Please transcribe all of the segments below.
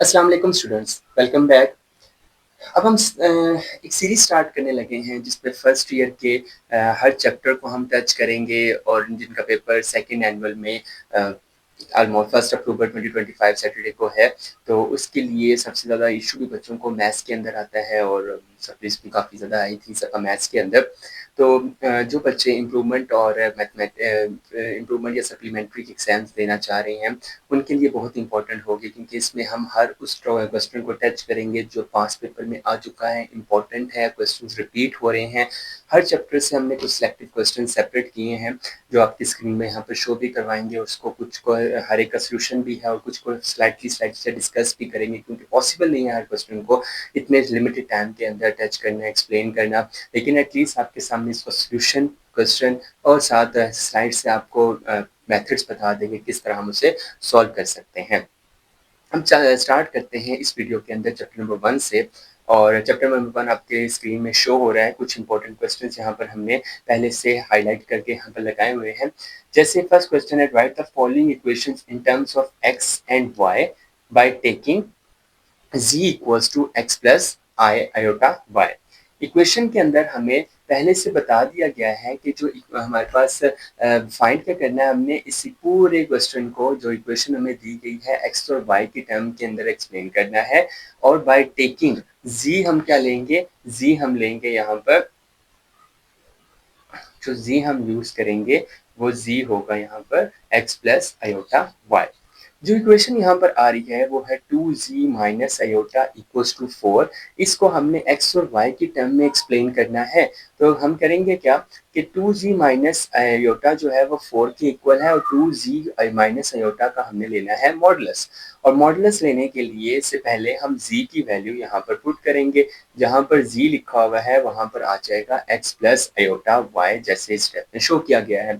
अस्सलाम वालेकुम students, welcome back. अब हम एक सीरीज स्टार्ट करने लगे हैं जिसमें फर्स्ट ईयर के हर चैप्टर को हम टच करेंगे और जिनका पेपर सेकंड एनुअल में ऑलमोस्ट 1 अक्टूबर 2025 सैटरडे को है। तो उसके लिए सबसे ज़्यादा इशू भी बच्चों को मैथ्स के अंदर आता है और सप्लीज भी काफ़ी ज़्यादा आई थी सबका मैथ्स के अंदर। तो जो बच्चे इम्प्रूवमेंट और इम्प्रूवमेंट या सप्लीमेंट्री एग्जाम्स देना चाह रहे हैं उनके लिए बहुत इंपॉर्टेंट होगी, क्योंकि इसमें हम हर उस क्वेश्चन को टच करेंगे जो पास्ट पेपर में आ चुका है, इंपॉर्टेंट है, क्वेश्चंस रिपीट हो रहे हैं। हर चैप्टर से हमने कुछ सिलेक्टेड क्वेश्चन सेपरेट किए हैं जो आपकी स्क्रीन में यहाँ पर शो भी करवाएंगे। उसको कुछ को हर एक का सोल्यूशन भी है और कुछ को स्लाइटली से डिस्कस भी करेंगे, क्योंकि पॉसिबल नहीं है हर क्वेश्चन को इतने लिमिटेड टाइम के अंदर टच करना, एक्सप्लेन करना। लेकिन एटलीस्ट आपके सामने इसका सोल्यूशन, क्वेश्चन और साथ स्लाइड से आपको मेथड्स बता देंगे किस तरह हम उसे सॉल्व कर सकते हैं। हम स्टार्ट करते हैं इस वीडियो के अंदर चैप्टर नंबर 1 से। और चैप्टर नंबर 1 आपके स्क्रीन में शो हो रहा है। कुछ इंपॉर्टेंट क्वेश्चंस यहाँ पर हमने पहले से हाईलाइट करके यहाँ पर लगाए हुए हैं। जैसे फर्स्ट क्वेश्चन है, write the following equations in terms of x and y by taking z equals to x plus i iota y. Equation के अंदर हमें पहले से बता दिया गया है कि जो हमारे पास फाइंड क्या करना है, हमने इसी पूरे क्वेश्चन को जो इक्वेशन हमें दी गई है एक्स और वाई के टर्म के अंदर एक्सप्लेन करना है। और बाय टेकिंग z हम क्या लेंगे, z हम लेंगे यहाँ पर, जो z हम यूज करेंगे वो z होगा यहाँ पर x प्लस आयोटा y। जो इक्वेशन यहाँ पर आ रही है वो है 2z minus iota equals to 4। इसको हमने x और y की टर्म में एक्सप्लेन करना है। तो हम करेंगे क्या कि 2z माइनस आयोटा जो है वो 4 के इक्वल है और 2z माइनस आयोटा का हमने लेना है मॉडुलस। और मॉडुलस लेने के लिए से पहले हम z की वैल्यू यहाँ पर पुट करेंगे। जहाँ पर z लिखा हुआ है वहाँ पर आ जाएगा x प्लस आयोटा y, जैसे स्टेप में शो किया गया है।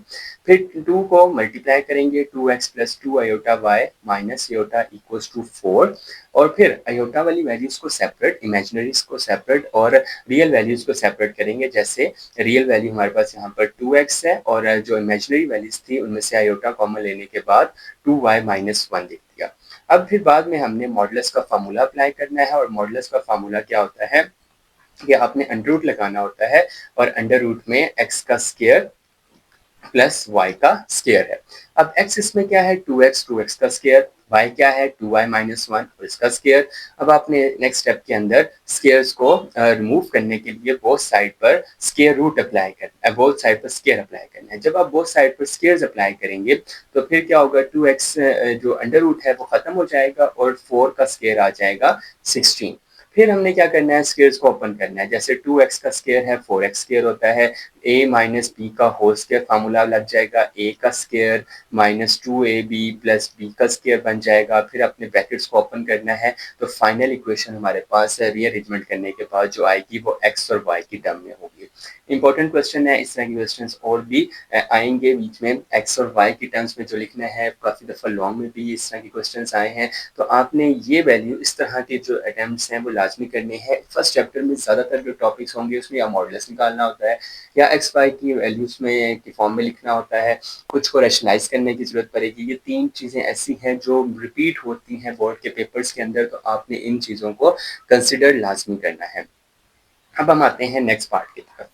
फिर 2 को मल्टीप्लाई करेंगे, 2x plus 2 iota y minus iota equals to 4। और फिर आयोटा वाली वैल्यूज को सेपरेट, इमेजिनरीज को सेपरेट और रियल वैल्यूज को सेपरेट करेंगे। जैसे रियल वैल्यू हमारे पास यहाँ पर 2x है और जो इमेजिनरी वैल्यूज थी उनमें से आयोटा कॉमन लेने के बाद 2y माइनस 1 लिख दिया। अब फिर बाद में हमने मॉडुलस का फार्मूला अप्लाई करना है। और मॉडुलस का फार्मूला क्या होता है कि आपने अंडर रूट लगाना होता है और अंडर रूट में एक्स का स्क्वायर प्लस वाई का स्क्वायर है। अब एक्स इसमें क्या है 2x, 2x का स्क्वायर, y क्या है 2y माइनस 1 और इसका स्क्वायर। अब आपने नेक्स्ट स्टेप के अंदर स्क्वायर्स को रिमूव करने के लिए बोथ साइड पर स्क्वायर रूट अप्लाई करना है, बोथ साइड पर स्क्वायर अप्लाई करना है। जब आप बोथ साइड पर स्क्वायर्स अप्लाई करेंगे तो फिर क्या होगा, 2x जो अंडर रूट है वो खत्म हो जाएगा और 4 का स्क्वायर आ जाएगा 16। फिर हमने क्या करना है, स्क्वायर्स को ओपन करना है। जैसे 2x का स्क्वायर है 4x स्क्वायर होता है, a माइनस बी का होल स्क्वायर फार्मूला लग जाएगा, a का square minus 2ab plus b का स्क्वायर बन जाएगा। फिर अपने ब्रैकेट्स को ओपन करना है तो फाइनल इक्वेशन हमारे पास रीअरेंजमेंट करने के बाद जो आएगी वो x और y की टर्म में होगी। इंपॉर्टेंट क्वेश्चन है, इस तरह के क्वेश्चंस और भी आएंगे बीच में। x और y की टर्म्स में जो लिखना है, काफ़ी दफ़ा लॉन्ग में भी इस तरह के क्वेश्चंस आए हैं। तो आपने ये वैल्यू, इस तरह के जो अटेम्प्ट्स हैं वो लाजमी करने हैं। फर्स्ट चैप्टर में ज़्यादातर जो टॉपिक्स होंगे उसमें या मॉडुलस निकालना होता है या एक्स वाई की वैल्यूज में की फॉर्म में लिखना होता है, कुछ को रैशनलाइज करने की ज़रूरत पड़ेगी। ये 3 चीज़ें ऐसी हैं जो रिपीट होती हैं बोर्ड के पेपर्स के अंदर, तो आपने इन चीज़ों को कंसिडर लाजमी करना है। अब हम आते हैं नेक्स्ट पार्ट की तरफ।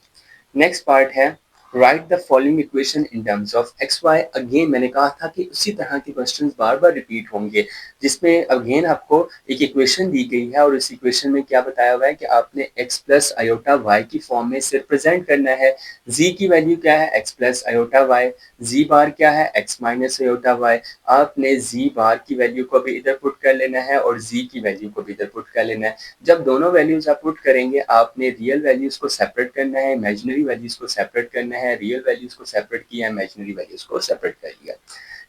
नेक्स्ट पार्ट है, write the following equation in terms of x y. Again मैंने कहा था कि उसी तरह के क्वेश्चंस बार बार रिपीट होंगे, जिसमें अगेन आपको एक इक्वेशन दी गई है और इस इक्वेशन में क्या बताया हुआ है कि आपने x प्लस आयोटा वाई की फॉर्म में इसे रिप्रेजेंट करना है। z की वैल्यू क्या है x plus iota y, z bar क्या है x माइनस आयोटा वाई। आपने z बार की वैल्यू को भी इधर पुट कर लेना है और z की वैल्यू को भी इधर पुट कर लेना है। जब दोनों वैल्यूज आप पुट करेंगे आपने रियल वैल्यूज को सेपरेट करना है, इमेजिनरी वैल्यूज को सेपरेट करना है। रियल वैल्यूज को सेपरेट किया, इमेजिनरी वैल्यूज को सेपरेट कर लिया।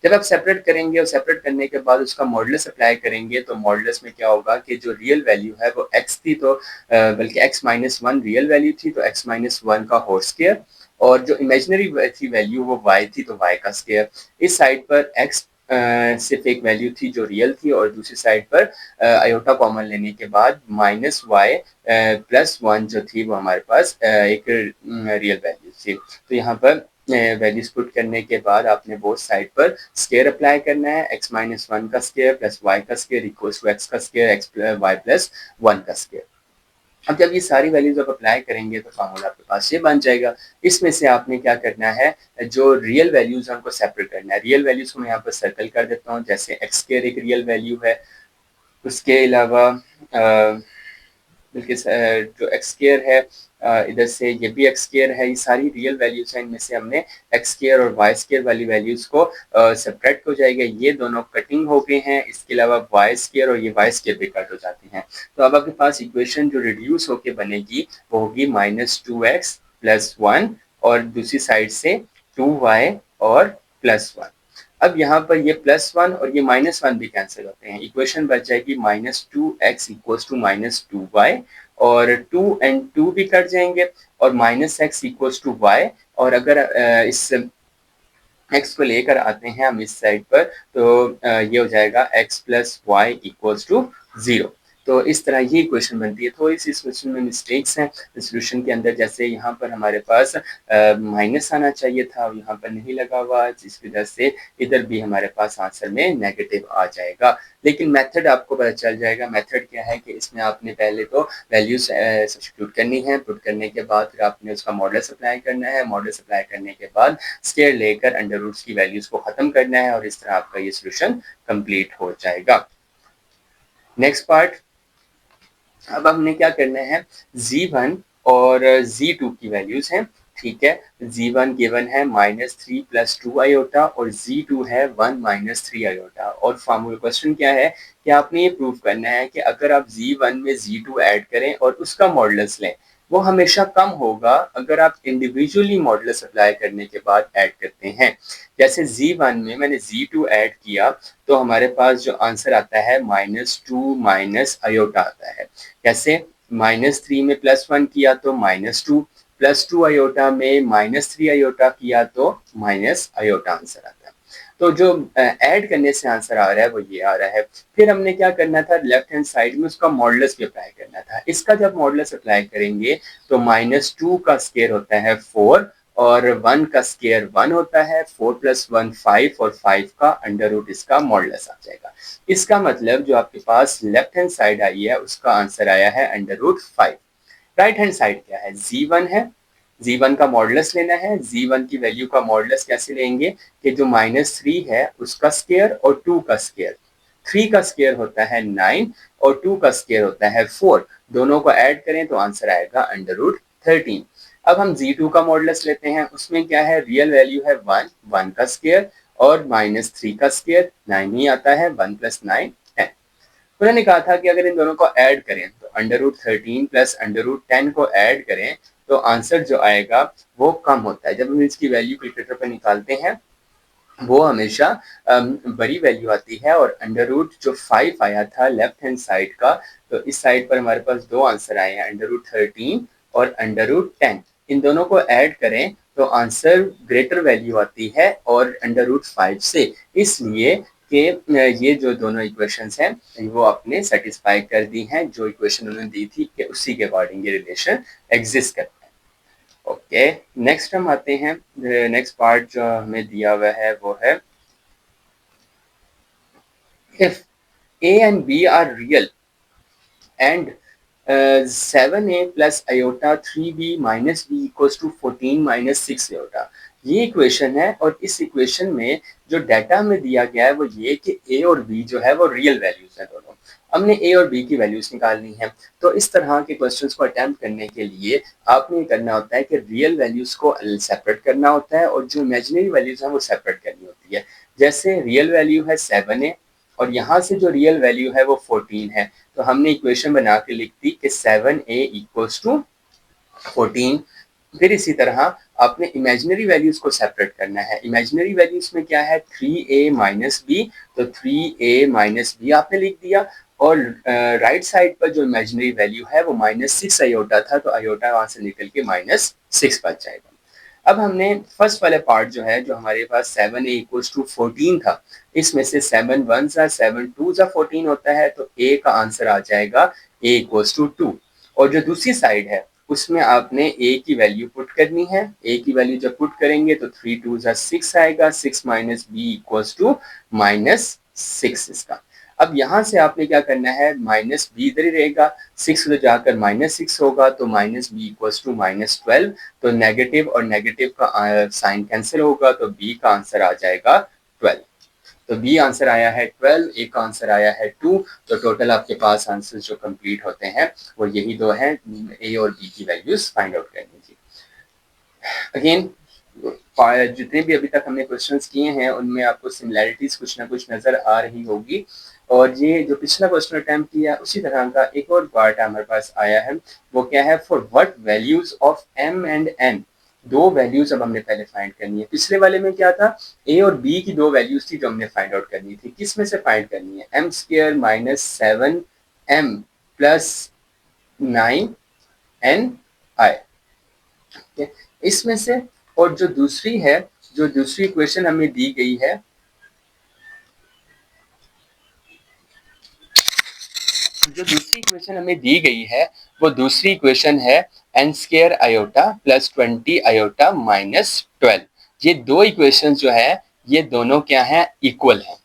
जब आप सेपरेट करेंगे और सेपरेट करने के बाद उसका मॉडुलस अप्लाई करेंगे तो मॉडुलस में क्या होगा कि जो रियल वैल्यू है वो x थी, तो बल्कि x माइनस 1 रियल वैल्यू थी तो x माइनस 1 का होल स्क्वायर, और जो इमेजिनरी थी वैल्यू वो y थी तो y का स्क्वायर। इस साइड पर x सिर्फ एक वैल्यू थी जो रियल थी और दूसरी साइड पर आयोटा कॉमन लेने के बाद माइनस वाई प्लस 1 जो थी वो हमारे पास एक रियल वैल्यू थी। तो यहाँ पर वैल्यूज पुट करने के बाद आपने बोथ साइड पर स्क्वायर अप्लाई करना है, x माइनस 1 का स्क्वायर प्लस y का स्क्वायर इक्वल्स टू x का स्क्वायर x y प्लस 1 का स्क्वायर। अब जब ये सारी वैल्यूज आप अप्लाई करेंगे तो फार्मूला आपके पास ये बन जाएगा। इसमें से आपने क्या करना है, जो रियल वैल्यूज है उनको सेपरेट करना है। रियल वैल्यूज को मैं यहाँ पर सर्कल कर देता हूँ, जैसे एक्स स्क्वायर एक रियल वैल्यू है, उसके अलावा बल्कि जो एक्स स्क्वायर है इधर से ये भी एक्स स्क्वायर है, ये सारी रियल वैल्यूज हैं। इनमें से हमने एक्स स्क्वायर और वाई स्क्वायर वाली वैल्यूज को सेपरेट हो जाएगा, ये दोनों कटिंग हो गए हैं। इसके अलावा वाई स्क्वायर और ये वाई स्क्वायर भी कट हो जाते हैं। तो अब आपके पास इक्वेशन जो रिड्यूस होके बनेगी वो होगी -2x + 1 और दूसरी साइड से 2y और +1। अब यहाँ पर ये +1 और ये -1 भी कैंसिल होते हैं, इक्वेशन बच जाएगी -2x = -2y और 2 and 2 भी कट जाएंगे और -x = y। और अगर इस x को लेकर आते हैं हम इस साइड पर तो ये हो जाएगा x + y = 0। तो इस तरह ये इक्वेशन बनती है। थोड़ी सी इस क्वेश्चन में मिस्टेक्स हैं सोल्यूशन के अंदर, जैसे यहाँ पर हमारे पास माइनस आना चाहिए था, यहाँ पर नहीं लगा हुआ, जिस वजह से इधर भी हमारे पास आंसर में नेगेटिव आ जाएगा। लेकिन मेथड आपको पता चल जाएगा। मेथड क्या है कि इसमें आपने पहले तो वैल्यूज सब्स्टिट्यूट करनी है, पुट करने के बाद फिर आपने उसका मॉडल्स अप्लाई करना है, मॉडल्स अप्लाई करने के बाद स्क्वायर लेकर अंडर रूट्स की वैल्यूज को खत्म करना है और इस तरह आपका ये सोल्यूशन कंप्लीट हो जाएगा। नेक्स्ट पार्ट, अब हमने क्या करना है, Z1 और Z2 की वैल्यूज हैं, ठीक है। Z1 गिवन है -3 + 2 आयोटा और Z2 है 1 - 3 आयोटा। और फॉर्मूला क्वेश्चन क्या है कि आपने ये प्रूव करना है कि अगर आप Z1 में Z2 ऐड करें और उसका मॉडुलस लें, वो हमेशा कम होगा अगर आप इंडिविजुअली मॉडुलस अप्लाई करने के बाद ऐड करते हैं। जैसे Z1 में मैंने Z2 ऐड किया तो हमारे पास जो आंसर आता है -2 माइनस आयोटा आता है। कैसे, -3 में +1 किया तो -2, +2 आयोटा में -3 आयोटा किया तो माइनस आयोटा आंसर आता है। तो जो ऐड करने से आंसर आ रहा है वो ये आ रहा है। फिर हमने क्या करना था, लेफ्ट हैंड साइड में उसका मॉडुलस भी अप्लाई करना था। इसका जब मॉडुलस अप्लाई करेंगे तो -2 का स्क्वायर होता है 4 और 1 का स्क्वायर 1 होता है, 4 + 1 5 और 5 का अंडर रूट इसका मॉडुलस आ जाएगा। इसका मतलब जो आपके पास लेफ्ट हैंड साइड आई है उसका आंसर आया है √5। राइट हैंड साइड क्या है, Z1 है, Z1 का मॉडुलस लेना है। Z1 की वैल्यू का मॉडुलस कैसे लेंगे कि जो -3 है उसका स्क्वायर और 2 का स्क्वायर, 3 का स्क्वायर होता है 9 और 2 का स्क्वायर होता है 4, दोनों को ऐड करें तो आंसर आएगा √13। अब हम Z2 का मॉडुलस लेते हैं, उसमें क्या है, रियल वैल्यू है 1, 1 का स्क्वायर और -3 का स्क्वायर 9 ही आता है, 1 + 9 10। उन्होंने कहा था कि अगर इन दोनों को ऐड करें तो √13 + √10 को ऐड करें तो आंसर जो आएगा वो कम होता है। जब हम इसकी वैल्यू कैलकुलेटर पर निकालते हैं वो हमेशा बड़ी वैल्यू आती है और अंडर रूट जो 5 आया था लेफ्ट हैंड साइड का, तो इस साइड पर हमारे पास दो आंसर आए हैं, √13 और √10। इन दोनों को ऐड करें तो आंसर ग्रेटर वैल्यू आती है और √5 से, इसलिए कि ये जो दोनों इक्वेशंस हैं वो आपने सेटिस्फाई कर दी हैं। जो इक्वेशन उन्होंने दी थी कि उसी के अकॉर्डिंग ये रिलेशन एग्जिस्ट करता है। ओके, नेक्स्ट हम आते हैं, नेक्स्ट पार्ट जो हमें दिया हुआ है वो है if a and b are real and 7a plus iota 3b minus b equals to 14 minus 6 iota। ये इक्वेशन है और इस इक्वेशन में जो डाटा में दिया गया है वो ये कि a और b जो है वो रियल वैल्यूज हैं दोनों। हमने a और b की वैल्यूज निकालनी है। तो इस तरह के क्वेश्चंस को अटेम्प्ट करने के लिए आपने ये करना होता है कि रियल वैल्यूज को सेपरेट करना होता है और जो इमेजिनरी वैल्यूज हैं वो सेपरेट करनी होती है। जैसे रियल वैल्यू है 7a और यहाँ से जो रियल वैल्यू है वो 14 है, तो हमने इक्वेशन बना के लिख दी कि 7a = 14। फिर इसी तरह आपने इमेजिनरी वैल्यूज को सेपरेट करना है। इमेजिनरी वैल्यूज में क्या है, 3a - b, तो 3a - b आपने लिख दिया और राइट साइड पर जो इमेजिनरी वैल्यू है वो -6 आयोटा था, तो आयोटा वहां से निकल के -6 बच जाएगा। अब हमने फर्स्ट वाले पार्ट जो है, जो हमारे पास 7a = 14 था, इसमें से 7 1 7 2 14 होता है, तो a का आंसर आ जाएगा a = 2। और जो दूसरी साइड है उसमें आपने a की वैल्यू पुट करनी है। a की वैल्यू जब पुट करेंगे तो 3 2 6 आएगा, 6 माइनस बी इक्वल्स टू -6 इसका। अब यहाँ से आपने क्या करना है, माइनस बी इधर ही रहेगा, 6 उधर जाकर -6 होगा तो माइनस बी इक्वल्स टू -12। तो नेगेटिव और नेगेटिव का साइन कैंसिल होगा तो बी का आंसर आ जाएगा 12। तो बी आंसर आया है 12, ए का आंसर आया है 2। तो टोटल आपके पास आंसर जो कंप्लीट होते हैं वो यही दो हैं, ए और बी की वैल्यूज फाइंड आउट करनी थी। अगेन जितने भी अभी तक हमने क्वेश्चंस किए हैं उनमें आपको सिमिलैरिटीज कुछ ना कुछ नजर आ रही होगी। और ये जो पिछला क्वेश्चन अटेम्प्ट किया उसी तरह का एक और पार्ट हमारे पास आया है। वो क्या है, for what values of m and n। दो वैल्यूज अब हमने पहले फाइंड करनी है। पिछले वाले में क्या था, a और b की दो वैल्यूज थी जो हमने फाइंड आउट करनी थी। किस में से फाइंड करनी है, m square minus 7m plus 9ni, इसमें से। और जो दूसरी है, जो दूसरी इक्वेशन हमें दी गई है, जो दूसरी इक्वेशन हमें दी गई है वो दूसरी इक्वेशन है n square iota plus 20 iota minus 12। ये दो इक्वेशंस जो है ये दोनों क्या है, इक्वल हैं।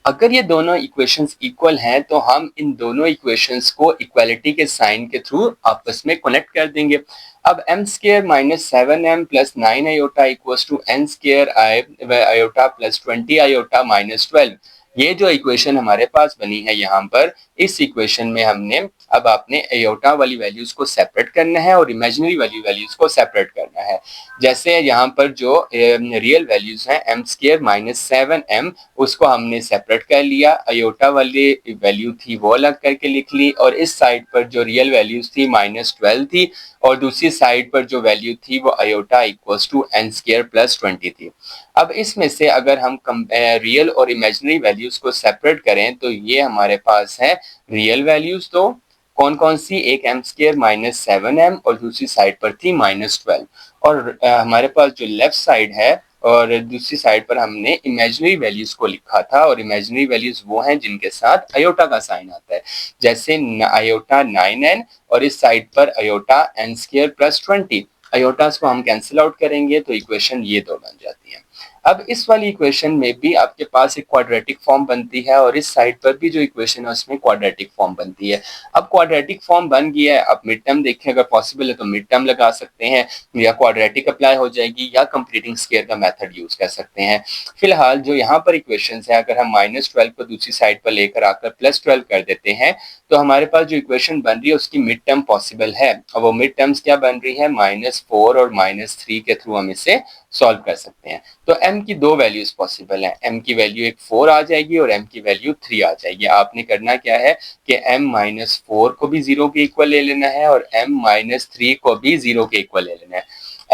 अगर ये दोनों इक्वेशंस इक्वल हैं तो हम इन दोनों इक्वेशंस को इक्वालिटी के साइन के थ्रू आपस में कनेक्ट कर देंगे। अब m square minus 7m plus 9 iota equals to n square iota plus 20 iota minus 12। ये जो इक्वेशन हमारे पास बनी है यहाँ पर, इस इक्वेशन में हमने अब आपने आयोटा वाली वैल्यूज को सेपरेट करना है और इमेजिनरी वाली वैल्यूज को सेपरेट करना है। जैसे यहाँ पर जो रियल वैल्यूज हैं m स्क्वायर माइनस 7m, उसको हमने सेपरेट कर लिया, आयोटा वाली वैल्यू थी वो अलग करके लिख ली, और इस साइड पर जो रियल वैल्यूज थी -12 थी, और दूसरी साइड पर जो वैल्यू थी वो iota equals to n square plus 20 थी। अब इसमें से अगर हम रियल और इमेजिनरी वैल्यूज को सेपरेट करें तो ये हमारे पास है रियल वैल्यूज दो, कौन कौन सी, एक m स्क्वायर माइनस 7m और दूसरी साइड पर थी -12। और हमारे पास जो लेफ्ट साइड है और दूसरी साइड पर हमने इमेजिनरी वैल्यूज को लिखा था, और इमेजिनरी वैल्यूज वो हैं जिनके साथ आयोटा का साइन आता है, जैसे आयोटा 9n और इस साइड पर आयोटा n स्क्वायर प्लस 20। आयोटास को हम कैंसिल आउट करेंगे तो इक्वेशन ये दो बन जाती है। अब इस वाली इक्वेशन में भी आपके पास एक क्वाड्रेटिक फॉर्म बनती है और इस साइड पर भी जो इक्वेशन है उसमें क्वाड्रेटिक फॉर्म बनती है। अब क्वाड्रेटिक फॉर्म बन गया है, अब मिड टर्म देखें, अगर पॉसिबल है तो मिड टर्म लगा सकते हैं, या क्वाड्रेटिक अप्लाई हो जाएगी, या कंप्लीटिंग स्क्वायर का मेथड यूज कर सकते हैं। फिलहाल जो यहाँ पर इक्वेशन है, अगर हम -12 को दूसरी साइड पर लेकर आकर +12 कर देते हैं तो हमारे पास जो इक्वेशन बन रही है उसकी मिड टर्म पॉसिबल है। और वो मिड टर्म्स क्या बन रही है, -4 और -3 के थ्रू हम इसे सॉल्व कर सकते हैं। तो m की दो वैल्यूज पॉसिबल हैं, m की वैल्यू एक 4 आ जाएगी और m की वैल्यू 3 आ जाएगी। आपने करना क्या है कि m-4 को भी 0 के इक्वल ले लेना है और m-3 को भी 0 के इक्वल ले लेना है।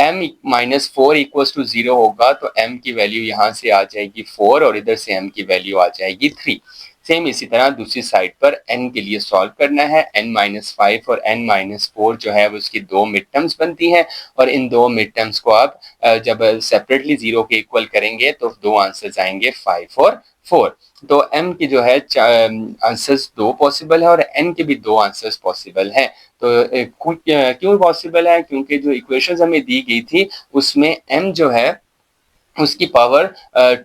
m-4 इक्वल्स टू 0 होगा तो m की वैल्यू यहाँ से आ जाएगी 4 और इधर से m की वैल्यू आ जाएगी 3। सेम इसी तरह दूसरी साइड पर n के लिए सॉल्व करना है, n-5 और n-4 जो है वो उसकी दो मिड टर्म्स बनती हैं, और इन दो मिड टर्म्स को आप जब सेपरेटली 0 के इक्वल करेंगे तो दो आंसर्स आएंगे 5 और 4। तो m की जो है आंसर्स दो पॉसिबल है और n के भी दो आंसर्स पॉसिबल हैं। तो क्यों पॉसिबल है, क्योंकि जो इक्वेशंस हमें दी गई थी उसमें m जो है उसकी पावर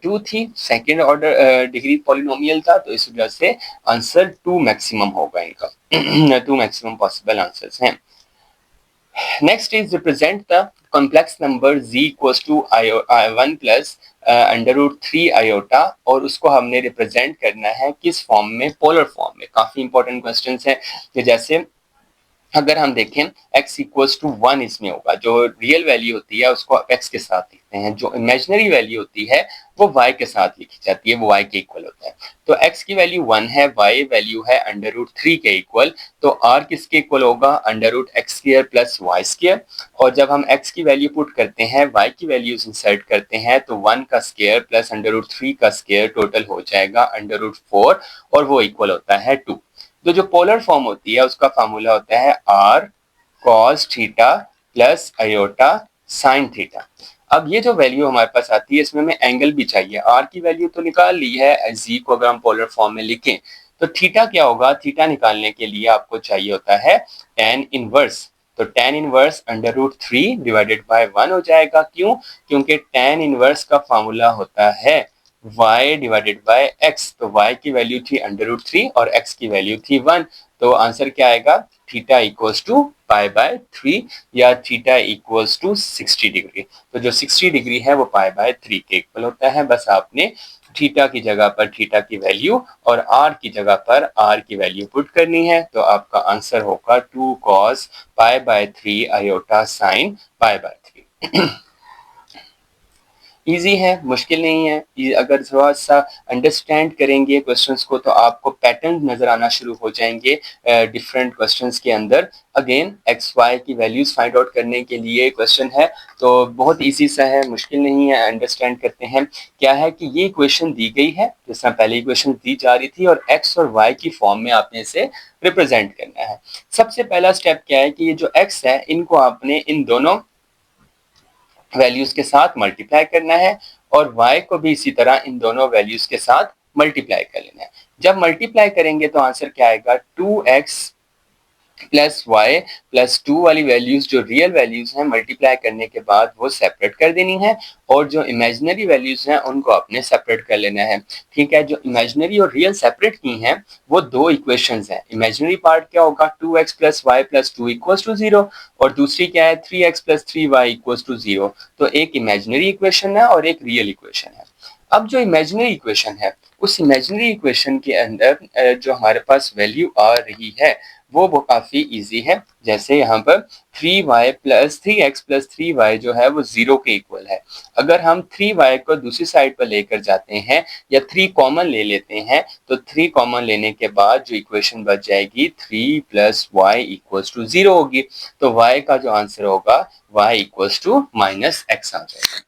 2 थी, सेकेंड ऑर्डर डिग्री पॉलिनोमियल था, तो इस वजह से आंसर 2 मैक्सिमम होगा इनका। 2 मैक्सिमम पॉसिबल आंसर्स हैं। Next is represent the complex number z equals to 1 plus √3 iota, और उसको हमने रिप्रेजेंट करना है किस फॉर्म में, पोलर फॉर्म में। काफी इंपॉर्टेंट क्वेश्चंस है कि जैसे अगर हम देखें x इक्वल्स टू 1 इसमें होगा, जो रियल वैल्यू होती है उसको x के साथ लिखते हैं, जो इमेजिनरी वैल्यू होती है वो y के साथ लिखी जाती है, वो y के इक्वल होता है। तो x की वैल्यू 1 है, y वैल्यू है √3 के इक्वल, तो r किसके इक्वल होगा, √x² प्लस y²। और जब हम x की वैल्यू पुट करते हैं, y की वैल्यूज इंसर्ट करते हैं, तो 1 का स्क्वायर प्लस √3 का स्क्वायर टोटल हो जाएगा √4 और वो इक्वल होता है 2। तो जो पोलर फॉर्म होती है उसका फार्मूला होता है r cos theta plus iota sine theta. अब ये जो वैल्यू हमारे पास आती है इसमें हमें एंगल भी चाहिए। r की वैल्यू तो निकाल ली है, z को अगर हम पोलर फॉर्म में लिखें तो थीटा क्या होगा, थीटा निकालने के लिए आपको चाहिए होता है tan इनवर्स तो tan इनवर्स √3 डिवाइडेड बाय 1 हो जाएगा। क्यों? क्योंकि tan इनवर्स का फॉर्मूला होता है y डिवाइडेड बाय x। तो y की वैल्यू थी √3 और x की वैल्यू थी 1। तो आंसर क्या आएगा? Theta equals to pi by 3 या थीटा इक्वल्स टू 60 डिग्री। तो जो 60 डिग्री है वो पाई बाय 3 के इक्वल होता है। बस आपने थीटा की जगह पर थीटा की वैल्यू और आर की जगह पर आर की वैल्यू पुट करनी है। तो आपका आंसर होगा 2 cos pi by 3 iota sine pi by 3। Easy है, मुश्किल नहीं है। अगर थोड़ा सा अंडरस्टैंड करेंगे क्वेश्चंस को तो आपको पैटर्न नजर आना शुरू हो जाएंगे डिफरेंट क्वेश्चंस के अंदर। अगेन एक्स वाई की वैल्यूज फाइंड आउट करने के लिए क्वेश्चन है, तो बहुत इजी सा है, मुश्किल नहीं है। अंडरस्टैंड करते हैं क्या है कि ये इक्वेशन दी गई है जिस तरह पहले इक्वेशन दी जा रही थी, और एक्स और वाई की फॉर्म में आपने इसे रिप्रेजेंट करना है। सबसे पहला स्टेप क्या है कि ये जो एक्स है इनको आपने इन दोनों वैल्यूज के साथ मल्टीप्लाई करना है और y को भी इसी तरह इन दोनों वैल्यूज के साथ मल्टीप्लाई कर लेना है। जब मल्टीप्लाई करेंगे तो आंसर क्या आएगा? 2x प्लस वाई प्लस 2 वाली वैल्यूज जो रियल वैल्यूज हैं मल्टीप्लाई करने के बाद वो सेपरेट कर देनी है, और जो इमेजिनरी वैल्यूज हैं उनको आपने सेपरेट कर लेना है। ठीक है, जो इमेजिनरी और रियल सेपरेट की हैं वो दो इक्वेशंस हैं। इमेजिनरी पार्ट क्या होगा? 2x plus y plus 2 equals to 0, और दूसरी क्या है? 3x plus 3y equals to 0। तो एक इमेजिनरी इक्वेशन है और एक रियल इक्वेशन है। अब जो इमेजिनरी इक्वेशन है उस इमेजिनरी इक्वेशन के अंदर जो हमारे पास वैल्यू आ रही है वो काफी इजी है। जैसे यहाँ पर 3x प्लस 3y जो है वो 0 के इक्वल है। अगर हम 3y को दूसरी साइड पर लेकर जाते हैं या 3 कॉमन ले लेते हैं तो 3 कॉमन लेने के बाद जो इक्वेशन बच जाएगी 3 प्लस वाई इक्वल्स टू 0 होगी। तो y का जो आंसर होगा y इक्वल्स टू -x आ जाएगा।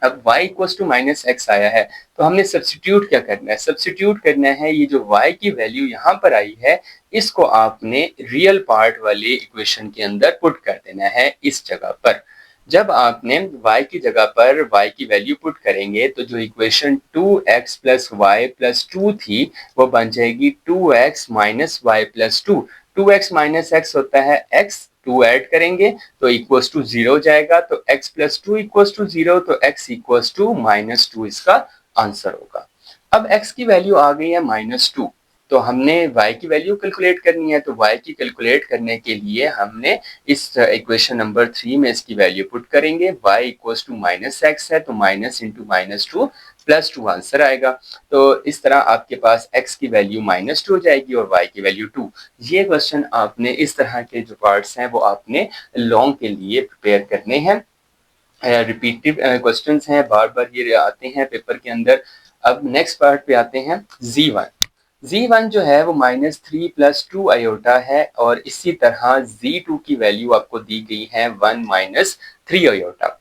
अब y इक्वल्स टू -x आया है तो हमने सब्स्टिट्यूट क्या करना है? सब्स्टिट्यूट करना है ये जो y की वैल्यू यहाँ पर आई है इसको आपने रियल पार्ट वाले इक्वेशन के अंदर पुट कर देना है इस जगह पर। जब आपने y की जगह पर y की वैल्यू पुट करेंगे तो जो equation 2x plus y plus 2 थी वो बन जाएगी 2x minus y plus 2। 2x minus x होता है x, 2 ऐड करेंगे तो इक्वल्स टू 0 जाएगा। तो x प्लस 2 इक्वल्स टू 0, तो x इक्वल्स टू -2 इसका आंसर होगा। अब x की वैल्यू आ गई है -2, तो हमने y की वैल्यू कैलकुलेट करनी है। तो y की कैलकुलेट करने के लिए हमने इस इक्वेशन नंबर 3 में इसकी वैल्यू पुट करेंगे। y इक्वल्स टू -x है तो माइनस इंटू -2 +2 आंसर आएगा। तो इस तरह आपके पास x की वैल्यू -2 हो जाएगी और y की वैल्यू 2। ये क्वेश्चन आपने इस तरह के जो पार्ट्स हैं वो आपने लॉन्ग के लिए प्रिपेयर करने हैं। रिपीटिव क्वेश्चंस हैं, बार बार ये आते हैं पेपर के अंदर। अब नेक्स्ट पार्ट पे आते हैं z1। z1 जो है वो -3 + 2 आयोटा है, और इसी तरह z2 की वैल्यू आपको दी गई है 1 - 3 आयोटा।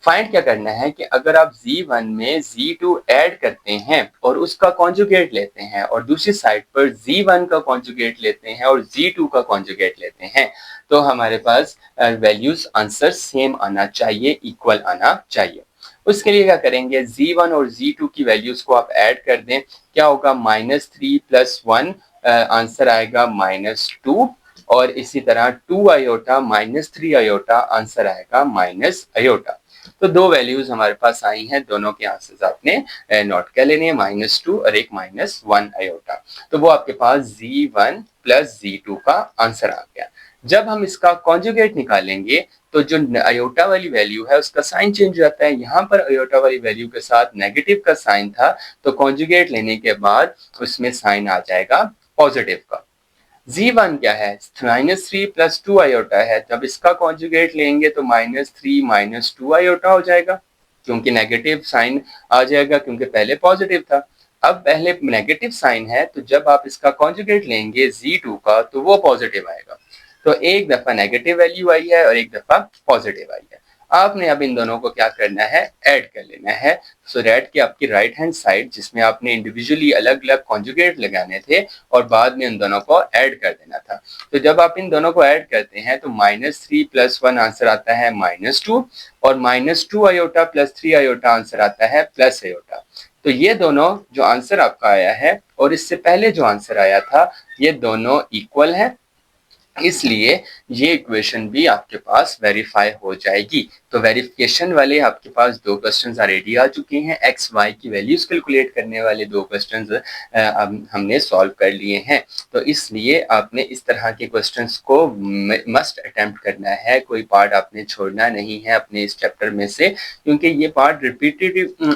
फाइंड क्या करना है कि अगर आप z1 में z2 ऐड करते हैं और उसका कॉन्जुगेट लेते हैं, और दूसरी साइड पर z1 का कॉन्जुगेट लेते हैं और z2 का कॉन्जुगेट लेते हैं, तो हमारे पास वैल्यूज आंसर सेम आना चाहिए, इक्वल आना चाहिए। उसके लिए क्या करेंगे? z1 और z2 की वैल्यूज को आप ऐड कर दें। क्या होगा? -3 + 1 आंसर आएगा -2, और इसी तरह 2 आयोटा -3 आयोटा आंसर आएगा -आयोटा। तो दो वैल्यूज हमारे पास आई हैं, दोनों के आंसर्स आपने नोट कर लेने हैं, -2 और एक -1 आयोटा। तो वो आपके पास z1 + z2 का आंसर आ गया। जब हम इसका कॉन्जुगेट निकालेंगे तो जो आयोटा वाली वैल्यू है उसका साइन चेंज हो जाता है। यहाँ पर आयोटा वाली वैल्यू के साथ नेगेटिव का साइन था, तो कॉन्जुगेट लेने के बाद उसमें साइन आ जाएगा पॉजिटिव का। z1 क्या है? -3 + 2 आयोटा है। जब इसका कॉन्जुगेट लेंगे तो -3 - 2 आयोटा हो जाएगा, क्योंकि नेगेटिव साइन आ जाएगा, क्योंकि पहले पॉजिटिव था। अब पहले नेगेटिव साइन है तो जब आप इसका कॉन्जुगेट लेंगे z2 का तो वो पॉजिटिव आएगा। तो एक दफा नेगेटिव वैल्यू आई है और एक दफा पॉजिटिव आई है। आपने अब इन दोनों को क्या करना है? ऐड कर लेना है, सो दैट कि आपकी राइट हैंड साइड जिसमें आपने इंडिविजुअली अलग अलग कॉन्जुगेट लगाने थे और बाद में इन दोनों को ऐड कर देना था। तो जब आप इन दोनों को ऐड करते हैं तो -3 + 1 आंसर आता है -2, और -2 आयोटा + 3 आयोटा आंसर आता है प्लस आयोटा। तो ये दोनों जो आंसर आपका आया है और इससे पहले जो आंसर आया था ये दोनों इक्वल हैं, इसलिए ये इक्वेशन भी आपके पास वेरीफाई हो जाएगी। तो वेरिफिकेशन वाले आपके पास 2 क्वेश्चंस ऑलरेडी आ चुके हैं। एक्स वाई की वैल्यूज कैलकुलेट करने वाले 2 क्वेश्चंस हमने सॉल्व कर लिए हैं। तो इसलिए आपने इस तरह के क्वेश्चंस को मस्ट अटेम्प्ट करना है, कोई पार्ट आपने छोड़ना नहीं है अपने इस चैप्टर में से, क्योंकि ये पार्ट रिपीटेड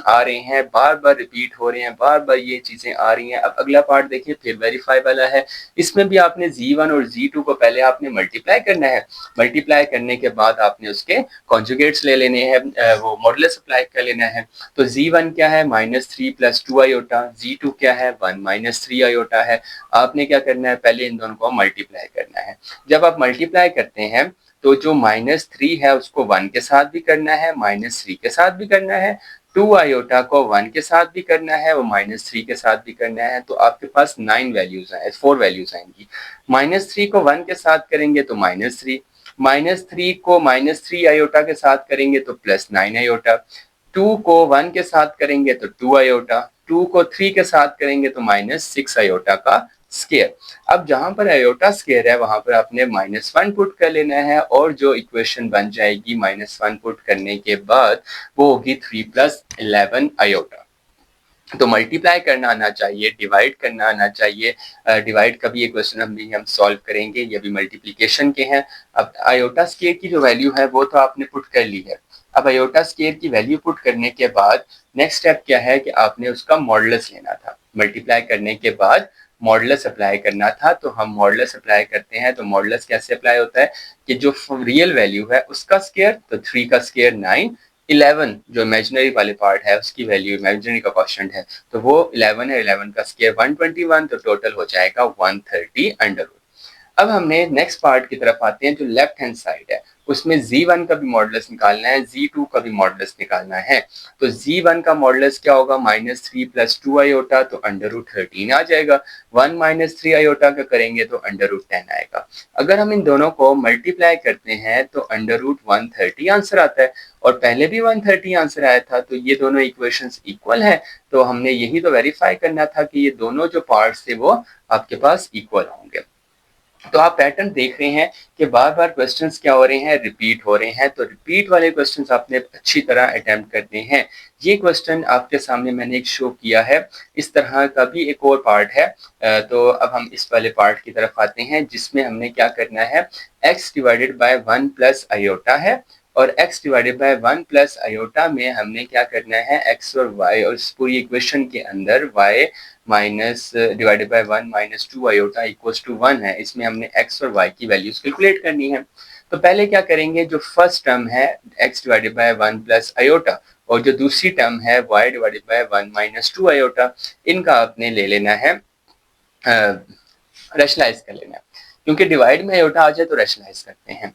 आ रहे हैं, बार बार रिपीट हो रहे हैं, बार बार ये चीजें आ रही हैं। अब अगला पार्ट देखिए, फिर वेरीफाई वाला है। इसमें भी आपने Z1 और Z2 को पहले आपने मल्टीप्लाई करना है। मल्टीप्लाई करने के बाद आपने उसके कॉन्जुगेट्स ले लेने हैं, वो मॉडुलस अप्लाई कर लेना है। तो Z1 क्या है, -3 + 2 आयोटा। Z2 क्या है, 1 - 3 आयोटा है। आपने क्या करना है, पहले इन दोनों को मल्टीप्लाई करना है। जब आप मल्टीप्लाई करते हैं तो जो -3 है उसको 1 के साथ भी करना है, -3 के साथ भी करना है, 2 आयोटा को 1 के साथ भी करना है, वो -3 के साथ भी करना है। तो आपके पास 9 वैल्यूज आए, 4 वैल्यूज आएंगी। -3 को 1 के साथ करेंगे तो -3, -3 को -3 आयोटा के साथ करेंगे तो +9 आयोटा, 2 को 1 के साथ करेंगे तो 2 आयोटा, 2 को 3 के साथ करेंगे तो -6 आयोटा का स्केयर। अब जहां पर आयोटा स्केयर है वहां पर आपने -1 पुट कर लेना है, और जो इक्वेशन बन जाएगी -1 पुट करने के बाद वो होगी 3 + 11 आयोटा। तो मल्टीप्लाई करना आना चाहिए, डिवाइड करना आना चाहिए। डिवाइड का भी ये क्वेश्चन हम सॉल्व करेंगे, ये भी मल्टीप्लिकेशन के हैं। अब आयोटा स्केयर की जो वैल्यू है वो तो आपने पुट कर ली है। अब आयोटा स्केयर की वैल्यू पुट करने के बाद नेक्स्ट स्टेप क्या है कि आपने उसका मॉडुलस लेना था। मल्टीप्लाई करने के बाद मॉडुलस अप्लाई करना था। तो हम मॉडुलस अप्लाई करते हैं। तो मॉडुलस कैसे अप्लाई होता है कि जो रियल वैल्यू है उसका स्केयर, तो 3 का स्केयर 9, 11 जो इमेजिनरी वाले पार्ट है उसकी वैल्यू, इमेजिनरी का क्वोशिएंट है तो वो 11 है, 11 का स्केयर 121, तो टोटल हो जाएगा 130 अंडर रूट। अब हमने नेक्स्ट पार्ट की तरफ आते हैं, जो लेफ्ट हैंड साइड है उसमें Z1 का भी मॉडुलस निकालना है, Z2 का भी मॉडुलस निकालना है। तो Z1 का मॉडुलस क्या होगा, -3 + 2 आयोटा, तो √13 आ जाएगा। 1 - 3 आयोटा का करेंगे तो √10 आएगा। अगर हम इन दोनों को मल्टीप्लाई करते हैं तो √130 आंसर आता है, और पहले भी 130 आंसर आया था। तो ये दोनों इक्वेशंस इक्वल है। तो हमने यही तो वेरीफाई करना था कि ये दोनों जो पार्ट्स थे वो आपके पास इक्वल होंगे। तो आप पैटर्न देख रहे हैं कि बार बार क्वेश्चंस क्या हो रहे हैं, रिपीट हो रहे हैं। तो रिपीट वाले क्वेश्चंस आपने अच्छी तरह अटेम्प्ट करने हैं। ये क्वेश्चन आपके सामने मैंने एक शो किया है। इस तरह का भी एक और पार्ट है। तो अब हम इस वाले पार्ट की तरफ आते हैं, जिसमें हमने क्या करना है, x डिवाइडेड बाय 1 + आयोटा है, और x डिवाइडेड बाय 1 + आयोटा में हमने क्या करना है, x और y, और इस पूरी इक्वेशन के अंदर y minus divided by 1 - 2 iota equals to 1 है। इसमें हमने x और y की वैल्यूज कैलकुलेट करनी है। तो पहले क्या करेंगे, जो फर्स्ट टर्म है x डिवाइडेड बाय 1 + आयोटा, और जो दूसरी टर्म है y डिवाइडेड बाय 1 - 2 आयोटा, इनका आपने ले लेना है, रैशनलाइज कर लेना है। क्योंकि डिवाइड में आयोटा आ जाए तो रैशनलाइज करते हैं।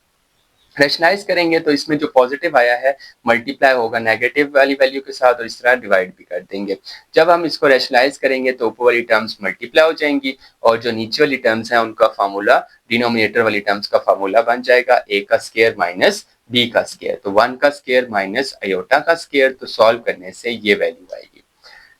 रैशनलाइज करेंगे तो इसमें जो पॉजिटिव आया है मल्टीप्लाई होगा नेगेटिव वाली वैल्यू के साथ, और इस तरह डिवाइड भी कर देंगे। जब हम इसको रैशनलाइज करेंगे तो ऊपर वाली टर्म्स मल्टीप्लाई हो जाएंगी, और जो नीचे वाली टर्म्स हैं उनका फार्मूला, डिनोमिनेटर वाली टर्म्स का फार्मूला बन जाएगा a का स्क्वायर माइनस b का स्क्वायर। तो 1 का स्क्वायर माइनस आयोटा का स्क्वायर। तो सॉल्व करने से ये वैल्यू आएगी।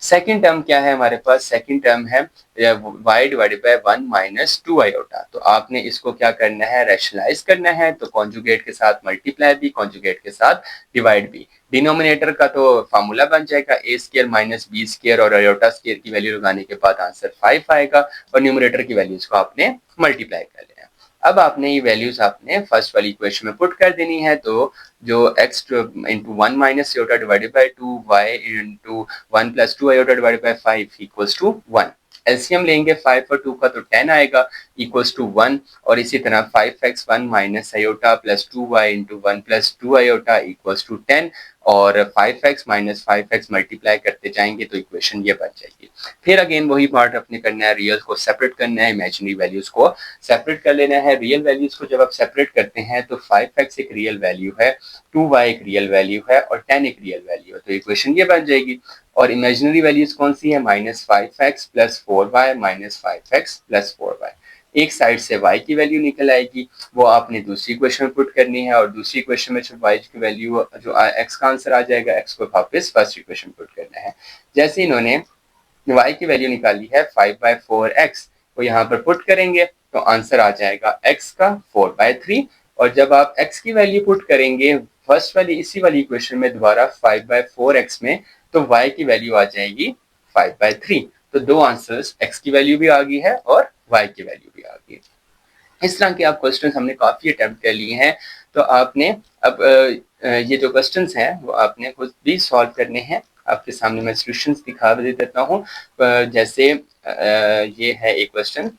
सेकंड टर्म क्या है हमारे पास, सेकंड टर्म है y डिवाइडेड बाय 1 - 2 आयोटा। तो आपने इसको क्या करना है, रैशनलाइज करना है। तो कॉन्जुगेट के साथ मल्टीप्लाई भी, कॉन्जुगेट के साथ डिवाइड भी। डिनोमिनेटर का तो फार्मूला बन जाएगा a square minus b square, और आयोटा स्क्वायर की वैल्यू लगाने के बाद आंसर 5 आएगा, और न्यूमरेटर की वैल्यूज को आपने मल्टीप्लाई कर लेना। अब आपने ये वैल्यूज आपने फर्स्ट वाली इक्वेशन में पुट कर देनी है। तो जो x into 1 minus iota divided by 2, y into 1 + 2 iota divided by 5 equals to 1। LCM लेंगे 5 और 2 का तो 10 आएगा, इक्वल्स टू 1। और इसी तरह 5x 1 minus iota plus 2y into 1 + 2 iota equals to 10, और 5x माइनस 5x मल्टीप्लाई करते जाएंगे तो इक्वेशन ये बन जाएगी। फिर अगेन वही पार्ट अपने करना है, रियल को सेपरेट करना है, इमेजिनरी वैल्यूज को सेपरेट कर लेना है। रियल वैल्यूज को जब आप सेपरेट करते हैं तो 5x एक रियल वैल्यू है, 2y एक रियल वैल्यू है, और 10 एक रियल वैल्यू है। तो इक्वेशन ये बन जाएगी। और इमेजिनरी वैल्यूज कौन सी है, -5x + 4y -5x + 4y। एक साइड से y की वैल्यू निकल आएगी, वो आपने दूसरी इक्वेशन में पुट करनी है, और दूसरी इक्वेशन में जो y की वैल्यू, जो x का आंसर आ जाएगा, x को वापस फर्स्ट इक्वेशन पुट करना है। जैसे इन्होंने y की वैल्यू निकाली है 5/4x, वो यहाँ पर पुट करेंगे तो आंसर आ जाएगा x का 4/3। और जब आप x की वैल्यू पुट करेंगे फर्स्ट वाली इसी वाली इक्वेशन में दोबारा 5/4x में, तो y की वैल्यू आ जाएगी 5/3। तो दो आंसर्स x की वैल्यू भी आ गई है और y की वैल्यू भी आ गई। इस तरह के आप क्वेश्चन हमने काफी अटेम्प्ट कर लिए हैं। तो आपने अब ये जो क्वेश्चंस हैं वो आपने खुद भी सॉल्व करने हैं। आपके सामने मैं सॉल्यूशंस दिखा देता हूँ। जैसे ये है एक क्वेश्चन,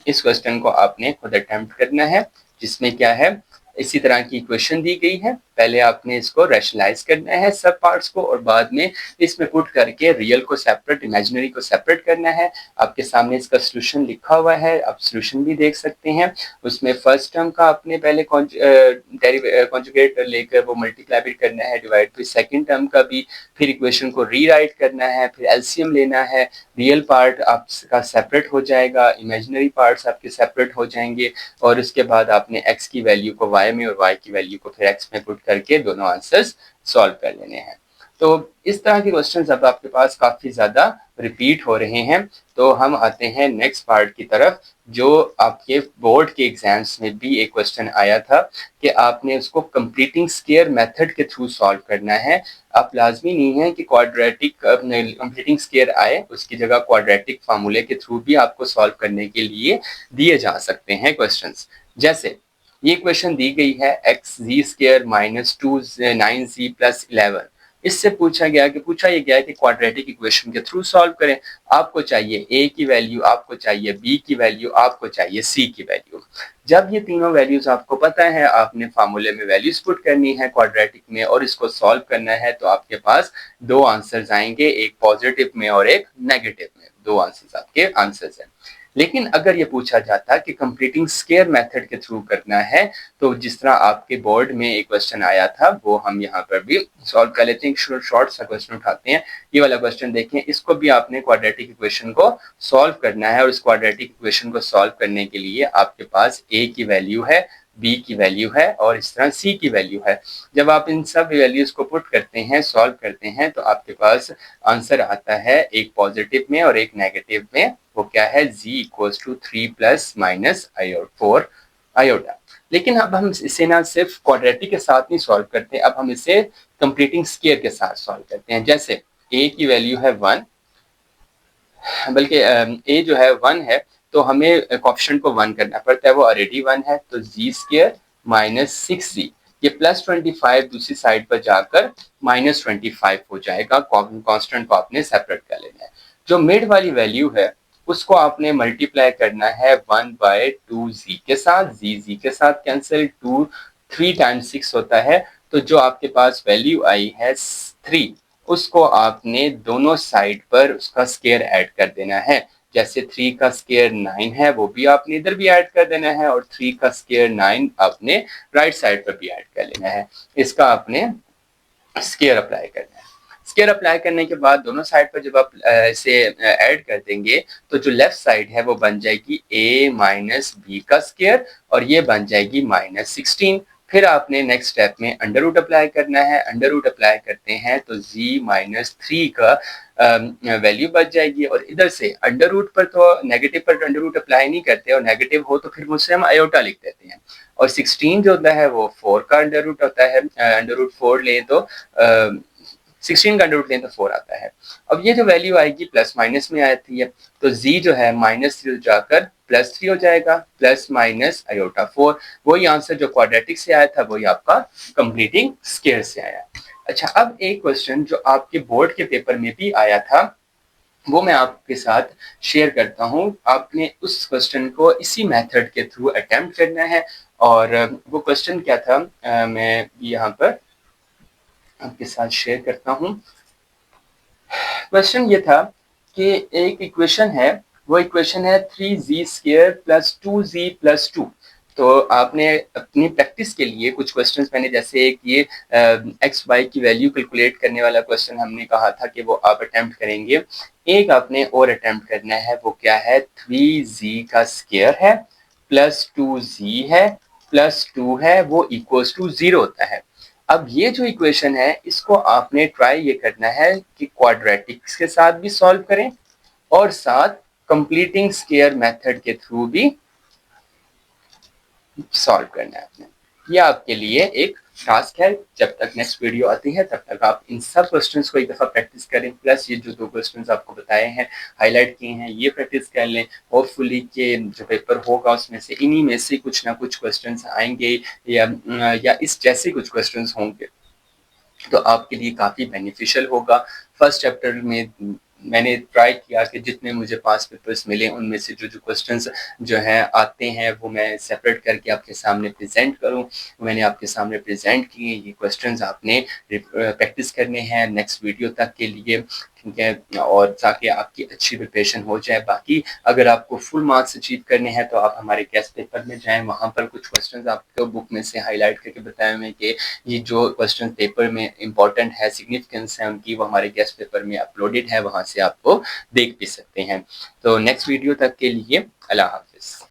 इस क्वेश्चन को आपने खुद अटेम्प्ट करना है, जिसमें क्या है, इसी तरह की इक्वेशन दी गई है। पहले आपने इसको रैशनलाइज करना है सब पार्ट्स को, और बाद में इसमें पुट करके रियल को सेपरेट, इमेजिनरी को सेपरेट करना है। आपके सामने इसका सोल्यूशन लिखा हुआ है, आप सोल्यूशन भी देख सकते हैं। उसमें फर्स्ट टर्म का आपने पहले कॉन्जुगेट लेकर वो मल्टीप्लाई भी करना है, डिवाइड, फिर सेकंड टर्म का भी, फिर इक्वेशन को रीराइट करना है, फिर एलसीएम लेना है। रियल पार्ट आपका सेपरेट हो जाएगा, इमेजिनरी पार्ट्स आपके सेपरेट हो जाएंगे, और उसके बाद आपने x की वैल्यू को y में और y की वैल्यू को फिर x में पुट करके दोनों आंसर्स सॉल्व कर लेने हैं। तो इस तरह के क्वेश्चंस अब आपके पास काफी ज्यादा रिपीट हो रहे हैं। तो हम आते हैं नेक्स्ट पार्ट की तरफ, जो आपके बोर्ड के एग्जाम्स में भी एक क्वेश्चन आया था कि आपने उसको कंप्लीटिंग स्क्वायर मेथड के थ्रू सॉल्व करना है। अब लाजमी नहीं है कि क्वाड्रेटिक कंप्लीटिंग स्क्वायर आए, उसकी जगह क्वाड्रेटिक फार्मूले के थ्रू भी आपको सॉल्व करने के लिए दिए जा सकते हैं क्वेश्चंस। जैसे ये क्वेश्चन दी गई है x(z² - 2(9z + 11)। इससे पूछा ये गया है कि क्वाड्रेटिक इक्वेशन के थ्रू सॉल्व करें। आपको चाहिए a की वैल्यू, आपको चाहिए b की वैल्यू, आपको चाहिए c की वैल्यू। जब ये तीनों वैल्यूज आपको पता है, आपने फार्मूले में वैल्यूज पुट करनी है क्वाड्रेटिक में और इसको सॉल्व करना है, तो आपके पास दो आंसर्स आएंगे, एक पॉजिटिव में और एक नेगेटिव में। दो आंसर्स आपके आंसर्स हैं। लेकिन अगर ये पूछा जाता कि कंप्लीटिंग स्क्वायर मेथड के थ्रू करना है, तो जिस तरह आपके बोर्ड में एक क्वेश्चन आया था वो हम यहाँ पर भी सॉल्व कर लेते हैं। शॉर्ट सा क्वेश्चन उठाते हैं। ये वाला क्वेश्चन देखें, इसको भी आपने क्वाड्रेटिक इक्वेशन को सॉल्व करना है, और इस क्वाड्रेटिक इक्वेशन को सॉल्व करने के लिए आपके पास a की वैल्यू है, b की वैल्यू है और इस तरह c की वैल्यू है। जब आप इन सब वैल्यूज को पुट करते हैं, सॉल्व करते हैं, तो आपके पास आंसर आता है एक पॉजिटिव में और एक नेगेटिव में। वो क्या है, z = 3 ± 4 आयोटा। लेकिन अब हम इसे ना सिर्फ क्वाड्रेटिक के साथ नहीं सॉल्व करते, अब हम इसे कंप्लीटिंग स्क्वायर के साथ सॉल्व करते हैं। जैसे a की वैल्यू है 1, बल्कि a जो है 1 है, तो हमें कोएफिशिएंट को 1 करना पड़ता है, वो ऑलरेडी 1 है, तो z² - 6z, ये +25 दूसरी साइड पर जाकर -25 हो जाएगा। कांस्टेंट को आपने सेपरेट कर लेना है। जो मिड वाली वैल्यू है उसको आपने मल्टीप्लाई करना है 1/2z के साथ, z के साथ कैंसिल, 2 3 × 6 होता है, तो जो आपके पास वैल्यू आई है 3, उसको आपने दोनों साइड पर उसका स्क्वायर ऐड कर देना है। जैसे 3 का स्क्वायर 9 है, वो भी आपने इधर भी ऐड कर देना है, और 3 का स्क्वायर 9 आपने राइट साइड पर भी ऐड कर लेना है। इसका आपने स्क्वायर अप्लाई करना है। स्क्वायर अप्लाई करने के बाद दोनों साइड पर जब आप इसे ऐड कर देंगे, तो जो लेफ्ट साइड है वो बन जाएगी a - b का स्क्वायर, और ये बन जाएगी -16। फिर आपने नेक्स्ट स्टेप में अंडर रूट अप्लाई करना है। अंडर रूट अप्लाई करते हैं तो z - 3 का वैल्यू बच जाएगी, और इधर से अंडर रूट पर तो नेगेटिव पर अंडर रूट अप्लाई नहीं करते, और नेगेटिव हो तो फिर मुझसे हम आयोटा लिख देते हैं। और 16 जो होता है वो 4 का अंडर रूट होता है, अंडर रूट 4 लें तो 16 का अंडर रूट लें तो 4 आता है। अब ये जो वैल्यू आएगी प्लस माइनस में आती है, तो z जो है -3 जाकर +3 हो जाएगा, प्लस माइनस आयोटा 4। वही आंसर जो क्वाड्रेटिक से आया था वही आपका कंप्लीटिंग स्क्वायर से आया। अच्छा, अब एक क्वेश्चन जो आपके बोर्ड के पेपर में भी आया था वो मैं आपके साथ शेयर करता हूँ। आपने उस क्वेश्चन को इसी मेथड के थ्रू अटेम्प्ट करना है। और वो क्वेश्चन क्या था, मैं यहाँ पर आपके साथ शेयर करता हूँ। क्वेश्चन ये था कि एक इक्वेशन है, वो इक्वेशन है 3z² + 2z + 2। तो आपने अपनी प्रैक्टिस के लिए कुछ क्वेश्चंस मैंने, जैसे एक ये एक्स वाई की वैल्यू कैलकुलेट करने वाला क्वेश्चन हमने कहा था कि वो आप अटेम्प्ट करेंगे। एक आपने और अटेम्प्ट करना है, वो क्या है, 3z का स्क्वायर है प्लस 2z है प्लस 2 है, वो इक्वल्स टू 0 होता है। अब ये जो इक्वेशन है इसको आपने ट्राई ये करना है कि क्वाड्रेटिक्स के साथ भी सॉल्व करें और साथ कंप्लीटिंग स्क्वायर मेथड के थ्रू भी सॉल्व करना है आपने। ये आपके लिए एक टास्क है। जब तक नेक्स्ट वीडियो आती है तब तक आप इन सब क्वेश्चंस को एक दफा प्रैक्टिस करें, प्लस ये जो 2 क्वेश्चंस आपको बताए हैं, हाईलाइट किए हैं, ये प्रैक्टिस कर लें। होपफुली कि जो पेपर होगा उसमें से इन्हीं में से कुछ ना कुछ क्वेश्चंस आएंगे या इस जैसे कुछ क्वेश्चंस होंगे तो आपके लिए काफ़ी बेनिफिशियल होगा। फर्स्ट चैप्टर में मैंने ट्राई किया कि जितने मुझे पास पेपर्स मिले उनमें से जो क्वेश्चंस जो हैं आते हैं वो मैं सेपरेट करके आपके सामने प्रेजेंट करूं। मैंने आपके सामने प्रेजेंट किए, ये क्वेश्चंस आपने प्रैक्टिस करने हैं नेक्स्ट वीडियो तक के लिए, ठीक है, और ताकि आपकी अच्छी प्रिपरेशन हो जाए। बाकी अगर आपको फुल मार्क्स अचीव करने हैं तो आप हमारे गेस्ट पेपर में जाएं, वहाँ पर कुछ क्वेश्चंस आपको बुक में से हाईलाइट करके बताए हुए कि ये जो क्वेश्चन पेपर में इंपॉर्टेंट है, सिग्निफिकेंस है उनकी, वो हमारे गेस्ट पेपर में अपलोडेड है, वहाँ से आपको देख भी सकते हैं। तो नेक्स्ट वीडियो तक के लिए अल्लाह हाफिज़।